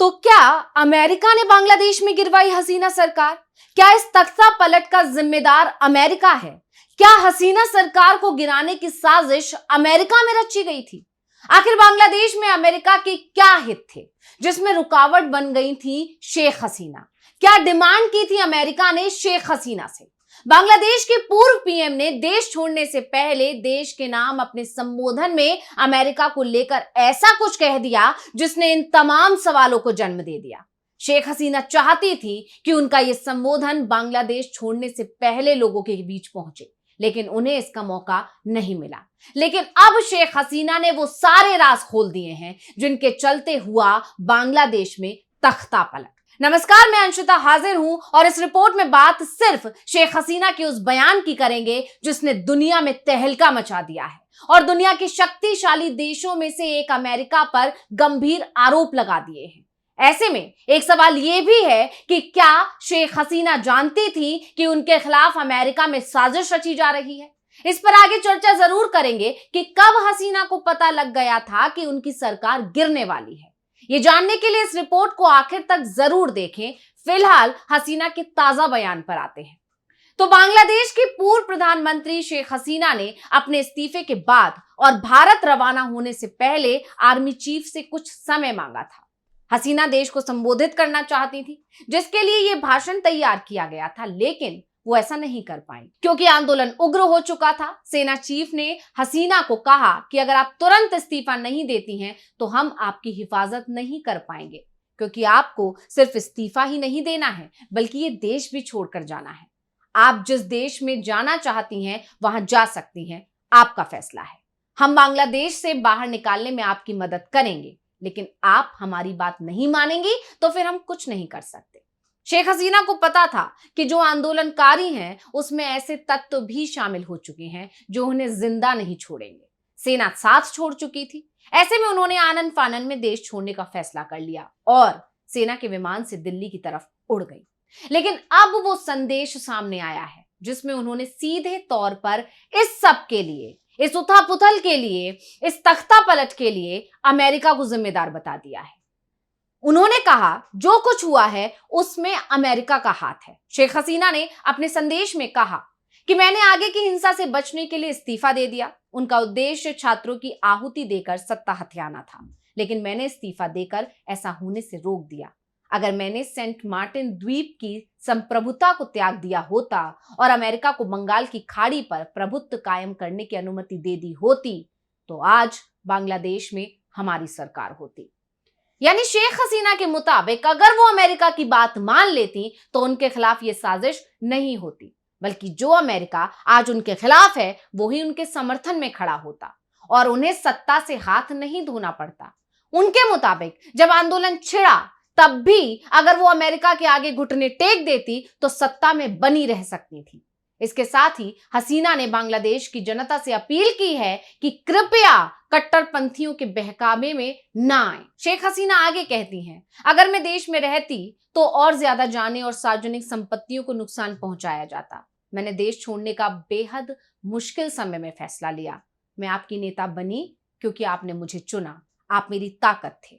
तो क्या अमेरिका ने बांग्लादेश में गिरवाई हसीना सरकार? क्या इस तख्ता पलट का जिम्मेदार अमेरिका है? क्या हसीना सरकार को गिराने की साजिश अमेरिका में रची गई थी? आखिर बांग्लादेश में अमेरिका के क्या हित थे जिसमें रुकावट बन गई थी शेख हसीना? क्या डिमांड की थी अमेरिका ने शेख हसीना से? बांग्लादेश के पूर्व पीएम ने देश छोड़ने से पहले देश के नाम अपने संबोधन में अमेरिका को लेकर ऐसा कुछ कह दिया जिसने इन तमाम सवालों को जन्म दे दिया। शेख हसीना चाहती थी कि उनका यह संबोधन बांग्लादेश छोड़ने से पहले लोगों के बीच पहुंचे, लेकिन उन्हें इसका मौका नहीं मिला। लेकिन अब शेख हसीना ने वो सारे राज खोल दिए हैं जिनके चलते हुआ बांग्लादेश में तख्ता पलट। नमस्कार, मैं अंशिता हाजिर हूं और इस रिपोर्ट में बात सिर्फ शेख हसीना के उस बयान की करेंगे जिसने दुनिया में तहलका मचा दिया है और दुनिया के शक्तिशाली देशों में से एक अमेरिका पर गंभीर आरोप लगा दिए हैं। ऐसे में एक सवाल यह भी है कि क्या शेख हसीना जानती थी कि उनके खिलाफ अमेरिका में साजिश रची जा रही है? इस पर आगे चर्चा जरूर करेंगे कि कब हसीना को पता लग गया था कि उनकी सरकार गिरने वाली है। ये जानने के लिए इस रिपोर्ट को आखिर तक जरूर देखें। फिलहाल हसीना के ताजा बयान पर आते हैं। तो बांग्लादेश की पूर्व प्रधानमंत्री शेख हसीना ने अपने इस्तीफे के बाद और भारत रवाना होने से पहले आर्मी चीफ से कुछ समय मांगा था। हसीना देश को संबोधित करना चाहती थी, जिसके लिए यह भाषण तैयार किया गया था, लेकिन वो ऐसा नहीं कर पाई क्योंकि आंदोलन उग्र हो चुका था। सेना चीफ ने हसीना को कहा कि अगर आप तुरंत इस्तीफा नहीं देती हैं तो हम आपकी हिफाजत नहीं कर पाएंगे, क्योंकि आपको सिर्फ इस्तीफा ही नहीं देना है बल्कि ये देश भी छोड़कर जाना है। आप जिस देश में जाना चाहती हैं वहां जा सकती हैं, आपका फैसला है। हम बांग्लादेश से बाहर निकालने में आपकी मदद करेंगे, लेकिन आप हमारी बात नहीं मानेंगी तो फिर हम कुछ नहीं कर सकते। शेख हसीना को पता था कि जो आंदोलनकारी हैं उसमें ऐसे तत्व भी शामिल हो चुके हैं जो उन्हें जिंदा नहीं छोड़ेंगे। सेना साथ छोड़ चुकी थी। ऐसे में उन्होंने आनन फानन में देश छोड़ने का फैसला कर लिया और सेना के विमान से दिल्ली की तरफ उड़ गई। लेकिन अब वो संदेश सामने आया है जिसमें उन्होंने सीधे तौर पर इस सब के लिए, इस उथल-पुथल के लिए, इस तख्ता पलट के लिए अमेरिका को जिम्मेदार बता दिया है। उन्होंने कहा जो कुछ हुआ है उसमें अमेरिका का हाथ है। शेख हसीना ने अपने संदेश में कहा कि मैंने आगे की हिंसा से बचने के लिए इस्तीफा दे दिया। उनका उद्देश्य छात्रों की आहुति देकर सत्ता हथियाना था, लेकिन मैंने इस्तीफा देकर ऐसा होने से रोक दिया। अगर मैंने सेंट मार्टिन द्वीप की संप्रभुता को त्याग दिया होता और अमेरिका को बंगाल की खाड़ी पर प्रभुत्व कायम करने की अनुमति दे दी होती तो आज बांग्लादेश में हमारी सरकार होती। यानी शेख हसीना के मुताबिक अगर वो अमेरिका की बात मान लेती तो उनके खिलाफ ये साजिश नहीं होती, बल्कि जो अमेरिका आज उनके खिलाफ है वही उनके समर्थन में खड़ा होता और उन्हें सत्ता से हाथ नहीं धोना पड़ता। उनके मुताबिक जब आंदोलन छिड़ा तब भी अगर वो अमेरिका के आगे घुटने टेक देती तो सत्ता में बनी रह सकती थी। इसके साथ ही हसीना ने बांग्लादेश की जनता से अपील की है कि कृपया कट्टरपंथियों के बहकावे में ना आए। शेख हसीना आगे कहती हैं, अगर मैं देश में रहती तो और ज्यादा जाने और सार्वजनिक संपत्तियों को नुकसान पहुंचाया जाता। मैंने देश छोड़ने का बेहद मुश्किल समय में फैसला लिया। मैं आपकी नेता बनी क्योंकि आपने मुझे चुना, आप मेरी ताकत थे।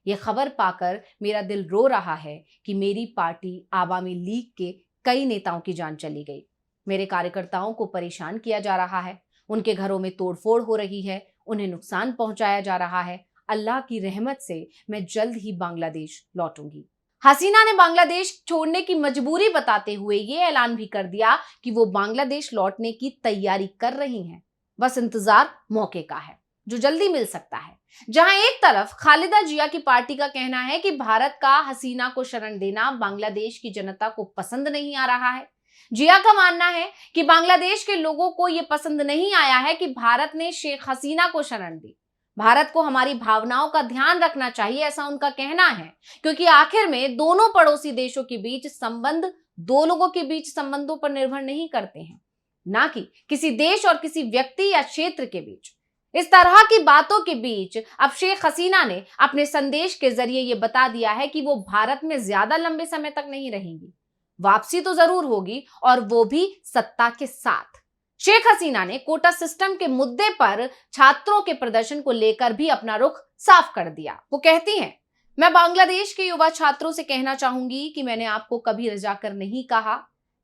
यह खबर पाकर मेरा दिल रो रहा है कि मेरी पार्टी आवामी लीग के कई नेताओं की जान चली गई। मेरे कार्यकर्ताओं को परेशान किया जा रहा है, उनके घरों में तोड़फोड़ हो रही है, उन्हें नुकसान पहुंचाया जा रहा है। अल्लाह की रहमत से मैं जल्द ही बांग्लादेश लौटूंगी। हसीना ने बांग्लादेश छोड़ने की मजबूरी बताते हुए ये ऐलान भी कर दिया कि वो बांग्लादेश लौटने की तैयारी कर रही हैं। बस इंतजार मौके का है जो जल्दी मिल सकता है। जहां एक तरफ खालिदा जिया की पार्टी का कहना है कि भारत का हसीना को शरण देना बांग्लादेश की जनता को पसंद नहीं आ रहा है। जिया का मानना है कि बांग्लादेश के लोगों को यह पसंद नहीं आया है कि भारत ने शेख हसीना को शरण दी। भारत को हमारी भावनाओं का ध्यान रखना चाहिए, ऐसा उनका कहना है, क्योंकि आखिर में दोनों पड़ोसी देशों के बीच संबंध दो लोगों के बीच संबंधों पर निर्भर नहीं करते हैं, ना कि किसी देश और किसी व्यक्ति या क्षेत्र के बीच। इस तरह की बातों के बीच अब शेख हसीना ने अपने संदेश के जरिए यह बता दिया है कि वो भारत में ज्यादा लंबे समय तक नहीं रहेंगी। वापसी तो जरूर होगी और वो भी सत्ता के साथ। शेख हसीना ने कोटा सिस्टम के मुद्दे पर छात्रों के प्रदर्शन को लेकर भी अपना रुख साफ कर दिया। वो कहती हैं, मैं बांग्लादेश के युवा छात्रों से कहना चाहूंगी कि मैंने आपको कभी रजाकर नहीं कहा,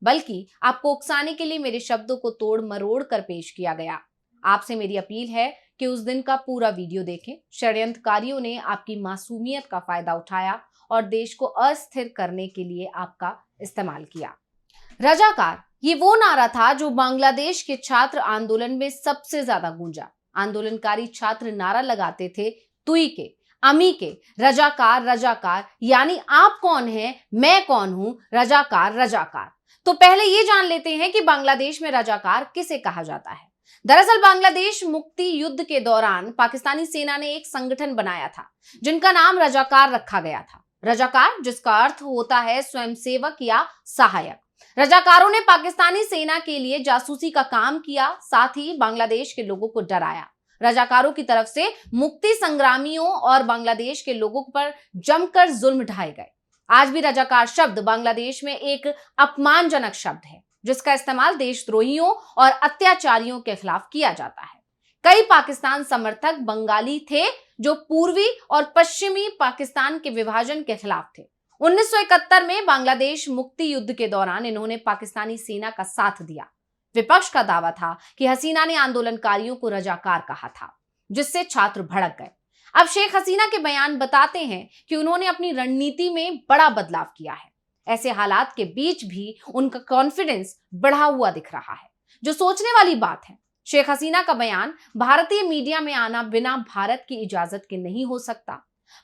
बल्कि आपको उकसाने के लिए मेरे शब्दों को तोड़ मरोड़ कर पेश किया गया। आपसे मेरी अपील है कि उस दिन का पूरा वीडियो देखें। षड्यंत्रकारियों ने आपकी मासूमियत का फायदा उठाया और देश को अस्थिर करने के लिए आपका इस्तेमाल किया। रजाकार, ये वो नारा था जो बांग्लादेश के छात्र आंदोलन में सबसे ज्यादा गूंजा। आंदोलनकारी छात्र नारा लगाते थे, तुई के, अमी के, रजाकार रजाकार, यानी आप कौन हैं, मैं कौन हूं, रजाकार रजाकार। तो पहले ये जान लेते हैं कि बांग्लादेश में रजाकार किसे कहा जाता है। दरअसल बांग्लादेश मुक्ति युद्ध के दौरान पाकिस्तानी सेना ने एक संगठन बनाया था जिनका नाम रजाकार रखा गया था। रजाकार, जिसका अर्थ होता है स्वयंसेवक या सहायक। रजाकारों ने पाकिस्तानी सेना के लिए जासूसी का काम किया, साथ ही बांग्लादेश के लोगों को डराया। रजाकारों की तरफ से मुक्ति संग्रामियों और बांग्लादेश के लोगों पर जमकर जुल्म ढाए गए। आज भी रजाकार शब्द बांग्लादेश में एक अपमानजनक शब्द है जिसका इस्तेमाल देशद्रोहियों और अत्याचारियों के खिलाफ किया जाता है। कई पाकिस्तान समर्थक बंगाली थे जो पूर्वी और पश्चिमी पाकिस्तान के विभाजन के खिलाफ थे। 1971 में बांग्लादेश मुक्ति युद्ध के दौरान इन्होंने पाकिस्तानी सेना का साथ दिया। विपक्ष का दावा था कि हसीना ने आंदोलनकारियों को रजाकार कहा था, जिससे छात्र भड़क गए। अब शेख हसीना के बयान बताते हैं कि उन्होंने अपनी रणनीति में बड़ा बदलाव किया है। ऐसे हालात के बीच भी उनका कॉन्फिडेंस बढ़ा हुआ दिख रहा है, जो सोचने वाली बात है। शेख हसीना का बयान भारतीय मीडिया में आना बिना भारत की इजाजत के नहीं हो सकता।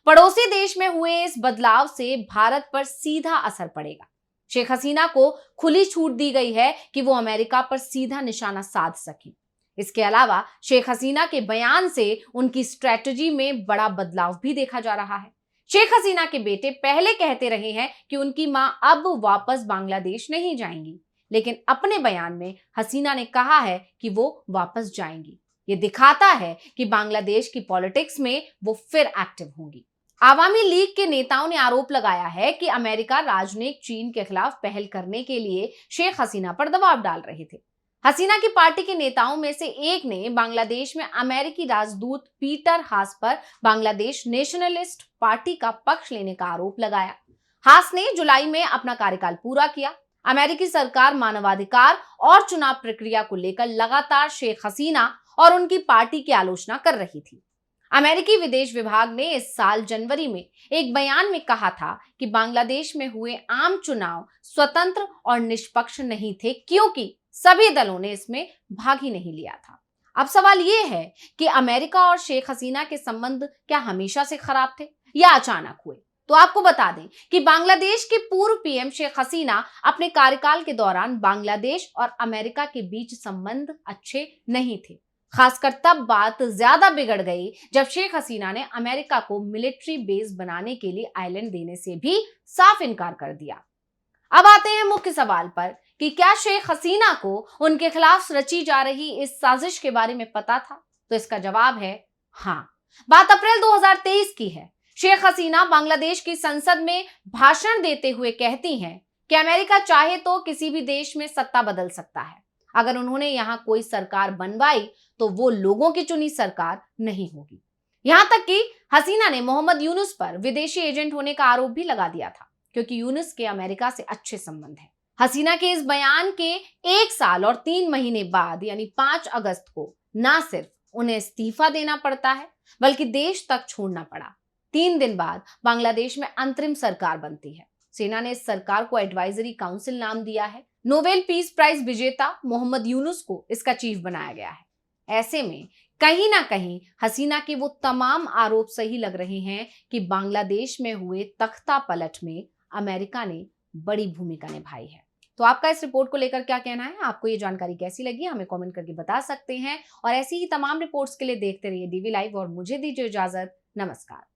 पड़ोसी देश में हुए इस बदलाव से भारत पर सीधा असर पड़ेगा। शेख हसीना को खुली छूट दी गई है कि वो अमेरिका पर सीधा निशाना साध सके। इसके अलावा शेख हसीना के बयान से उनकी स्ट्रेटजी में बड़ा बदलाव भी देखा जा रहा है। शेख हसीना के बेटे पहले कहते रहे हैं कि उनकी मां अब वापस बांग्लादेश नहीं जाएंगी, लेकिन अपने बयान में हसीना ने कहा है कि वो वापस जाएंगी। ये दिखाता है कि बांग्लादेश की पॉलिटिक्स में वो फिर एक्टिव होंगी। आवामी लीग के नेताओं ने आरोप लगाया है कि अमेरिका राजनयिक चीन के खिलाफ पहल करने के लिए शेख हसीना पर दबाव डाल रहे थे। हसीना की पार्टी के नेताओं में से एक ने बांग्लादेश में अमेरिकी राजदूत पीटर हास पर बांग्लादेश नेशनलिस्ट पार्टी का पक्ष लेने का आरोप लगाया। हास ने जुलाई में अपना कार्यकाल पूरा किया। अमेरिकी सरकार मानवाधिकार और चुनाव प्रक्रिया को लेकर लगातार शेख हसीना और उनकी पार्टी की आलोचना कर रही थी। अमेरिकी विदेश विभाग ने इस साल जनवरी में एक बयान में कहा था कि बांग्लादेश में हुए आम चुनाव स्वतंत्र और निष्पक्ष नहीं थे, क्योंकि सभी दलों ने इसमें भाग ही नहीं लिया था। अब सवाल यह है कि अमेरिका और शेख हसीना के संबंध क्या हमेशा से खराब थे या अचानक हुए? तो आपको बता दें कि बांग्लादेश के पूर्व पीएम शेख हसीना अपने कार्यकाल के दौरान बांग्लादेश और अमेरिका के बीच संबंध अच्छे नहीं थे। खासकर तब बात ज्यादा बिगड़ गई जब शेख हसीना ने अमेरिका को मिलिट्री बेस बनाने के लिए आइलैंड देने से भी साफ इनकार कर दिया। अब आते हैं मुख्य सवाल पर कि क्या शेख हसीना को उनके खिलाफ रची जा रही इस साजिश के बारे में पता था? तो इसका जवाब है हाँ। बात अप्रैल 2023 की है। शेख हसीना बांग्लादेश की संसद में भाषण देते हुए कहती हैं कि अमेरिका चाहे तो किसी भी देश में सत्ता बदल सकता है। अगर उन्होंने यहां कोई सरकार बनवाई तो वो लोगों की चुनी सरकार नहीं होगी। यहां तक कि हसीना ने मोहम्मद यूनुस पर विदेशी एजेंट होने का आरोप भी लगा दिया था, क्योंकि यूनुस के अमेरिका से अच्छे संबंध हैं। हसीना के इस बयान के 1 साल और 3 महीने बाद यानी 5 अगस्त को ना सिर्फ उन्हें इस्तीफा देना पड़ता है, बल्कि देश तक छोड़ना पड़ा। 3 दिन बाद बांग्लादेश में अंतरिम सरकार बनती है। सेना ने इस सरकार को एडवाइजरी काउंसिल नाम दिया है। नोबेल पीस प्राइज विजेता मोहम्मद यूनुस को इसका चीफ बनाया गया है। ऐसे में कहीं ना कहीं हसीना के वो तमाम आरोप सही लग रहे हैं कि बांग्लादेश में हुए तख्ता पलट में अमेरिका ने बड़ी भूमिका निभाई है। तो आपका इस रिपोर्ट को लेकर क्या कहना है? आपको ये जानकारी कैसी लगी? हमें कमेंट करके बता सकते हैं। और ऐसी ही तमाम रिपोर्ट्स के लिए देखते रहिए डीवी लाइव और मुझे दीजिए इजाजत। नमस्कार।